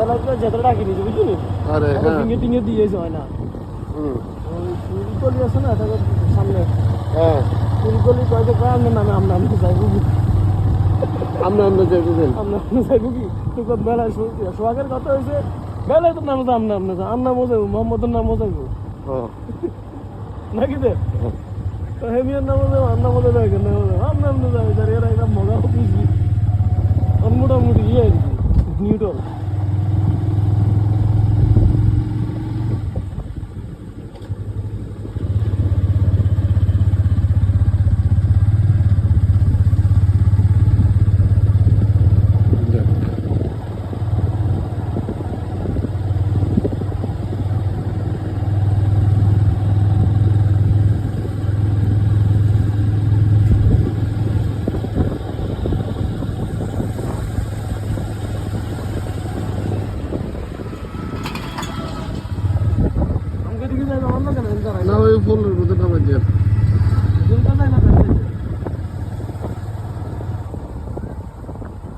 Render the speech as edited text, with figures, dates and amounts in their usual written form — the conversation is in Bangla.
বেলা তো যেতে ডাকি নিয়েছে বুঝলি আরে হ্যাঁ ফিঙ্গে টিঙ্গে দিয়েছে হয় না ওই ফুলকলি আছে না তাদের সামনে হ্যাঁ ফুলকলি কয়েছে কারণে নামে আমরা যাইব কি আমরা যাইতেছেন আমরা যাইব কি তোকে বেলায় সোহাগের কথা হয়েছে বেলায় তো নামে আমরা মজাইব মোহাম্মদের নামও যাইব নাকি দে হেমিয়ার নামও যাবো আমরা মজা যাই কেন আমরা যাই যার এরা এটা মজা বুঝি আর মোটামুটি ইয়ে আর কি নিউট্রাল না ওই ফুলের মধ্যে নামাই দিয়ে